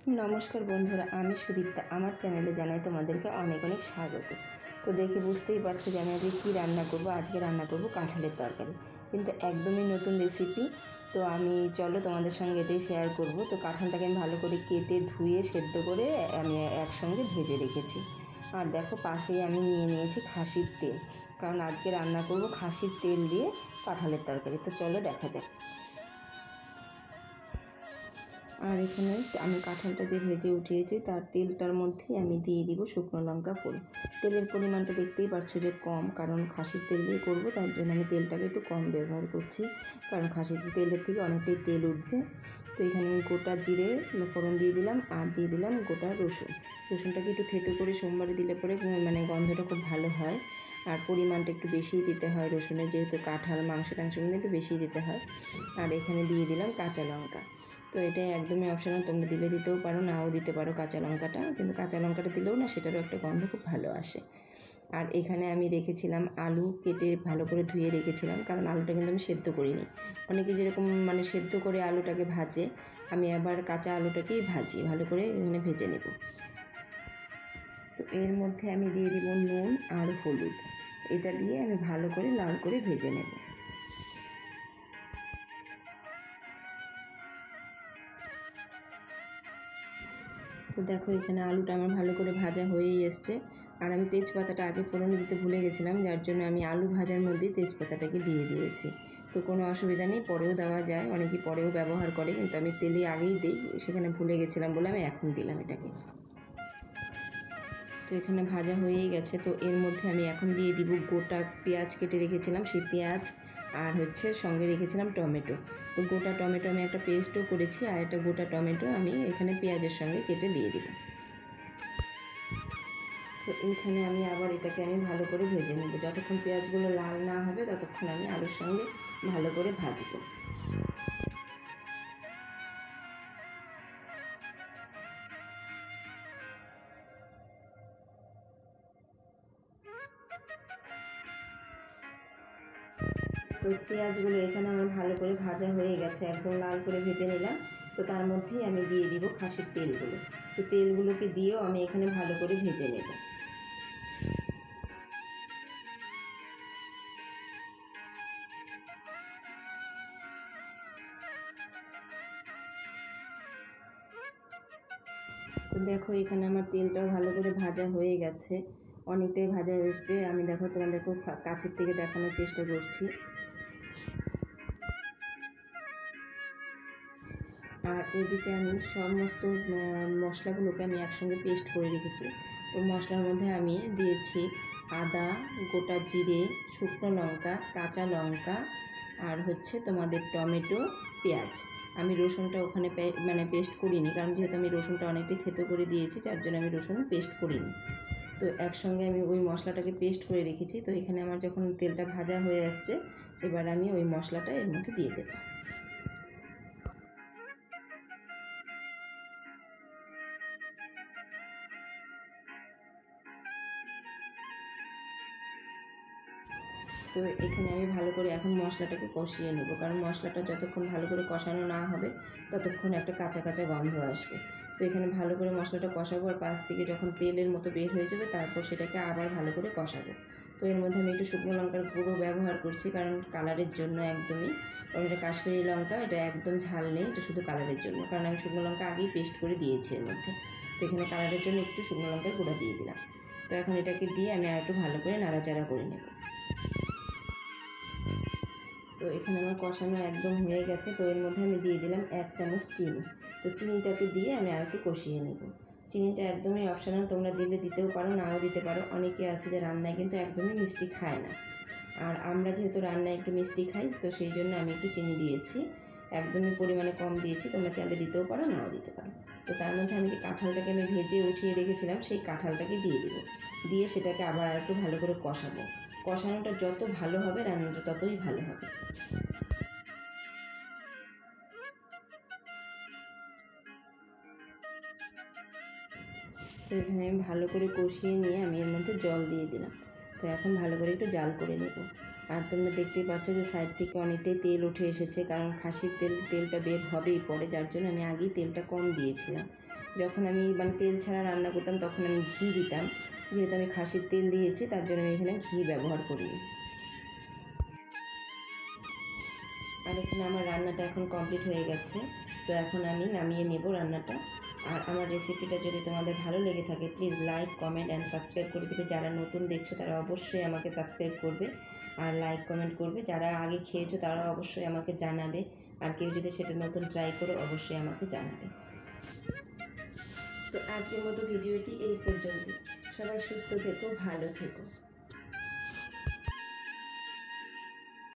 नमस्कार बंधुरा आमी सुदीप्ता आमार चैनेले जानाई तोमादेरके अनेक अनेक स्वागत। तो देखे बुझतेई पारछो जे आमी आजके कि रान्ना करब। आजके रान्ना करब काँठालेर तरकारी, किन्तु एकदमई नतून रेसिपि। तो आमी चलो तोमादेर संगे एटाई शेयर करब। तो काँठालटाके आमी भालो करे केटे धुए सेদ্ধ करे आमी एकसंगे भेजे रेखेछि। और देखो पाशेई आमी निये नियेछि खासिर तेल, कारण आजके रान्ना करब खासिर तेल दिए काँठालेर तरकारी। तो चलो देखा जाक। और एखाने आमी काँठालटा जे भेजे उठिয়েছি तार तेलटार मধ্যেই आमी दिए দিব शुकनो लंका फोड़न। तेलेर परिमाणटा देखतेই पाচ্ছো যে कम, कारण खासिर तेल दिए करब तार जন্য आमी तेलटाके एकटु कम व्यवहार करছি, कारण खासिर तेलेर থেকে অনেকটাই তেল উঠবে। তো এখানে আমি গোটা জিরে ফোড়ন দিয়ে দিলাম আর দিয়ে দিলাম গোটা রসুন। রসুনটাকে একটু থেতো করে সোমবারে দিলে পরে মানে গন্ধটা খুব ভালো হয়। আর পরিমাণটা একটু বেশিই দিতে হয় রসুনের, যেহেতু কাঁঠাল মাংস টাংসের মধ্যে একটু বেশিই দিতে হয়। আর এখানে দিয়ে দিলাম কাঁচা লঙ্কা। তো এটা একদমই অপশনাল, তোমরা দিলে দিতেও পারো নাও দিতে পারো কাঁচা লঙ্কাটা, কিন্তু কাঁচা লঙ্কাটা দিলেও না সেটারও একটা গন্ধ খুব ভালো আসে। আর এখানে আমি রেখেছিলাম আলু, কেটে ভালো করে ধুয়ে রেখেছিলাম, কারণ আলুটা কিন্তু আমি সেদ্ধ করিনি। অনেকে যেরকম মানে সেদ্ধ করে আলুটাকে ভাজে, আমি আবার কাঁচা আলুটাকেই ভাজি, ভালো করে এখানে ভেজে নেব। তো এর মধ্যে আমি দিয়ে দিব নুন আর হলুদ, এটা দিয়ে আমি ভালো করে লাল করে ভেজে নেব। তো দেখো এখানে আলুটা আমার ভালো করে ভাজা হয়েই এসছে। আর আমি তেজপাতাটা আগে ফোড়নে দিতে ভুলে গেছিলাম, যার জন্য আমি আলু ভাজার মধ্যেই তেজপাতাটাকে দিয়ে দিয়েছি। তো কোনো অসুবিধা নেই, পরেও দেওয়া যায়, অনেকে পরেও ব্যবহার করে, কিন্তু আমি তেলে আগেই দিই, সেখানে ভুলে গেছিলাম বলে আমি এখন দিলাম এটাকে। তো এখানে ভাজা হয়েই গেছে। তো এর মধ্যে আমি এখন দিয়ে দিব গোটা পেঁয়াজ কেটে রেখেছিলাম, সেই পেঁয়াজ আর সঙ্গে রেখেছিলাম টমেটো। তো গোটা টমেটো আমি একটা পেস্টও করেছি, আর একটা গোটা টমেটো আমি এখানে পেঁয়াজের সঙ্গে কেটে দিয়ে দিব। তো এইখানে আমি আবার এটাকে আমি ভালো করে ভেজে নেব, যতক্ষণ পেঁয়াজগুলো লাল না হবে ততক্ষণ আমি আলুর সঙ্গে ভালো করে ভাজবো। তো পেঁয়াজগুলো এখানে আমার ভালো করে ভাজা হয়ে গেছে, একদম লাল করে ভেজে নিলাম। তো তার মধ্যেই আমি দিয়ে দিব খাসির তেলগুলো। তো তেলগুলোকে দিয়েও আমি এখানে ভালো করে ভেজে নেব। তো দেখো এখানে আমার তেলটাও ভালো করে ভাজা হয়ে গেছে, অনেকটাই ভাজা এসছে। আমি দেখো তোমাদেরকে কাছের থেকে দেখানোর চেষ্টা করছি। আর ওদিকে আমি সমস্ত মশলাগুলোকে আমি একসঙ্গে পেস্ট করে রেখেছি। তো মশলার মধ্যে আমি দিয়েছি আদা, গোটা জিরে, শুকনো লঙ্কা, কাঁচা লঙ্কা, আর তোমাদের টমেটো, পেঁয়াজ। আমি রসুনটা ওখানে মানে পেস্ট করিনি, কারণ যেহেতু আমি রসুনটা অনেকটাই থেতো করে দিয়েছি, যার জন্য আমি রসুন পেস্ট করিনি। তো একসঙ্গে আমি ওই মশলাটাকে পেস্ট করে রেখেছি। তো এখানে আমার যখন তেলটা ভাজা হয়ে আসছে, এবার আমি ওই মশলাটা এর মধ্যে দিয়ে দেবো। তো এখানে আমি ভালো করে এখন মশলাটাকে কষিয়ে নেব, কারণ মশলাটা যতক্ষণ ভালো করে কষানো না হবে ততক্ষণ একটা কাঁচা কাঁচা গন্ধ আসবে। তো এখানে ভালো করে মশলাটা কষাবো, আর পাশ থেকে যখন তেলের মতো বের হয়ে যাবে তারপর সেটাকে আবার ভালো করে কষাবো। তো এর মধ্যে আমি একটু শুকনো লঙ্কার গুঁড়ো ব্যবহার করছি, কারণ কালারের জন্য একদমই, কারণ এটা কাশ্মীরি লঙ্কা, এটা একদম ঝাল নেই, এটা শুধু কালারের জন্য, কারণ আমি শুকনো লঙ্কা আগেই পেস্ট করে দিয়েছি এর মধ্যে। তো এখানে কালারের জন্য একটু শুকনো লঙ্কার গুঁড়ো দিয়ে দিলাম। তো এখন এটাকে দিয়ে আমি আর একটু ভালো করে নাড়াচাড়া করে নেব। তো এখানে আমার কষানো একদম হয়ে গেছে। তো এর মধ্যে আমি দিয়ে দিলাম 1 চামচ চিনি। তো চিনিটাকে দিয়ে আমি আর একটু কষিয়ে নেব। চিনিটা একদমই অপশনাল, তোমরা দিলে দিতেও পারো নাও দিতে পারো। অনেকে আছে যে রান্নায় কিন্তু একদমই মিষ্টি খায় না, আর আমরা যেহেতু রান্নায় একটু মিষ্টি খাই, তো সেই জন্য আমি একটু চিনি দিয়েছি, একদমই পরিমাণে কম দিয়েছি। তোমরা চাইলে দিতেও পারো নাও দিতে পারো। তো তার মধ্যে আমি যে কাঁঠালটাকে আমি ভেজে উঠিয়ে রেখেছিলাম, সেই কাঁঠালটাকে দিয়ে দেব, দিয়ে সেটাকে আবার একটু ভালো করে কষাবো। কষানোটা যত ভালো হবে রান্নাটা ততই ভালো হবে। তো এখানে আমি ভালো করে কষিয়ে নিয়ে আমি এর মধ্যে জল দিয়ে দিলাম। তো এখন ভালো করে একটু জাল করে নেব। আর তোমরা দেখতেই পাচ্ছ যে সাইড থেকে অনেকটাই তেল উঠে এসেছে, কারণ খাসির তেলটা বের হবেই পরে, যার জন্য আমি আগেই তেলটা কম দিয়েছিলাম। যখন আমি মানে তেল ছাড়া রান্না করতাম তখন আমি ঘি দিতাম, যেহেতু আমি খাসির তেল দিয়েছি তার জন্য আমি এখানে ঘি ব্যবহার করি। আর এখানে আমার রান্নাটা এখন কমপ্লিট হয়ে গেছে, তো এখন আমি নামিয়ে নেব রান্নাটা। আর আমার রেসিপিটা যদি তোমাদের ভালো লেগে থাকে please like, comment and subscribe করে দেবে। যারা নতুন দেখছো তারা অবশ্যই আমাকে সাবস্ক্রাইব করবে আর লাইক কমেন্ট করবে। যারা আগে খেয়েছো তারা অবশ্যই আমাকে জানাবে, আর কেউ যদি সেটা নতুন ট্রাই করো অবশ্যই আমাকে জানাবে। তো আজকের মতো ভিডিওটি এই পর্যন্ত। সবাই সুস্থ থেকো, ভালো থেকো।